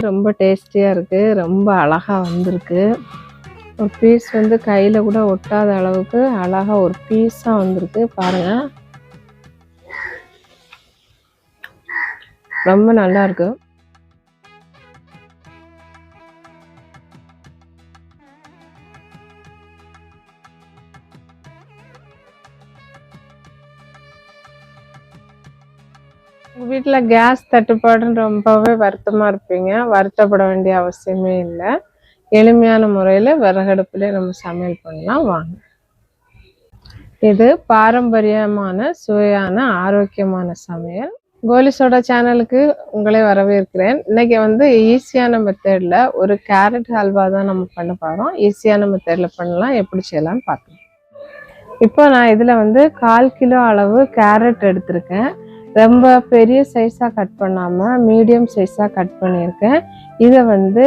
ரொம்ப டேஸ்டியாக இருக்குது. ரொம்ப அழகாக வந்திருக்கு. ஒரு பீஸ் வந்து கையில் கூட ஒட்டாத அளவுக்கு அழகாக ஒரு பீஸாக வந்திருக்கு. பாருங்கள், ரொம்ப நல்லா இருக்கு. உங்கள் வீட்டில் கேஸ் தட்டுப்பாடுன்னு ரொம்பவே வருத்தமாக இருப்பீங்க. வருத்தப்பட வேண்டிய அவசியமே இல்லை. எளிமையான முறையில் விறகடுப்புலேயே நம்ம சமையல் பண்ணலாம். வாங்க. இது பாரம்பரியமான சுவையான ஆரோக்கியமான சமையல். கோலி சோடா சேனலுக்கு உங்களை வரவேற்கிறேன். இன்னைக்கு வந்து ஈஸியான மெத்தடில் ஒரு கேரட் ஹல்வா தான் நம்ம பண்ண போகிறோம். ஈஸியான மெத்தடில் பண்ணலாம். எப்படி செய்யலாம்னு பார்க்கலாம். இப்போ நான் இதில் வந்து 1/4 கிலோ அளவு கேரட் எடுத்திருக்கேன். ரொம்ப பெரிய சைஸாக கட் பண்ணாமல் மீடியம் சைஸாக கட் பண்ணியிருக்கேன். இதை வந்து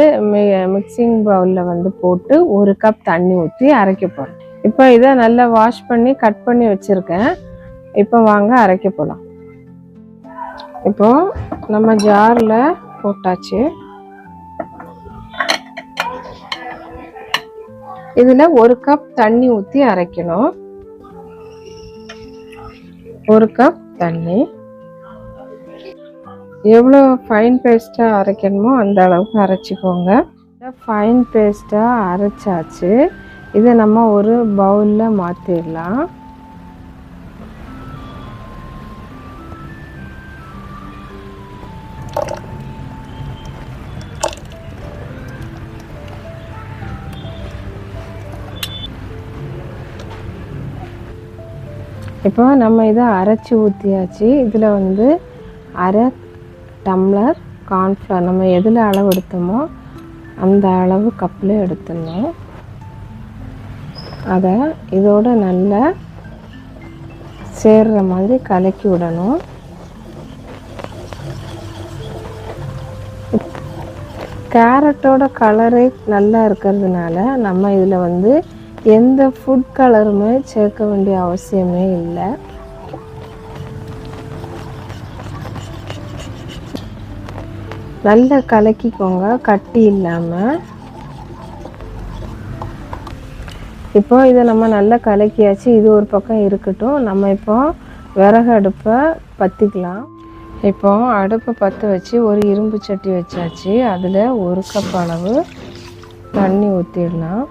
மிக்சிங் பவுலில் வந்து போட்டு 1 கப் தண்ணி ஊற்றி அரைக்க போகிறேன். இப்போ இதை நல்லா வாஷ் பண்ணி கட் பண்ணி வச்சுருக்கேன். இப்போ வாங்க அரைக்க போகலாம். இப்போ நம்ம ஜாரில் போட்டாச்சு. இதில் 1 கப் தண்ணி ஊற்றி அரைக்கணும். 1 கப் தண்ணி. எவ்வளோ ஃபைன் பேஸ்ட்டாக அரைக்கணுமோ அந்த அளவுக்கு அரைச்சிக்கோங்க. ஃபைன் பேஸ்ட்டாக அரைச்சாச்சு. இதை நம்ம ஒரு பவுலில் மாற்றிடலாம். இப்போ நம்ம இதை அரைச்சி ஊற்றியாச்சு. இதில் வந்து 1/2 டம்ளர் கார்ன்ஃப்ளவர் நம்ம எதில் அளவு எடுத்தோமோ அந்த அளவு கப்பில் எடுத்துடணும். அதை இதோட நல்லா சேர்கிற மாதிரி கலக்கி விடணும். கேரட்டோட கலரே நல்லா இருக்கிறதுனால நம்ம இதில் வந்து எந்த ஃபுட் கலருமே சேர்க்க வேண்டிய அவசியமே இல்லை. நல்லா கலக்கிக்கோங்க, கட்டி இல்லாமல். இப்போ இதை நம்ம நல்லா கலக்கியாச்சு. இது ஒரு பக்கம் இருக்கட்டும். நம்ம இப்போ விறகு அடுப்பை பற்றிக்கலாம். இப்போ அடுப்பை பற்ற வச்சு ஒரு இரும்பு சட்டி வச்சாச்சு. அதில் 1 கப் அளவு தண்ணி ஊற்றிடலாம்.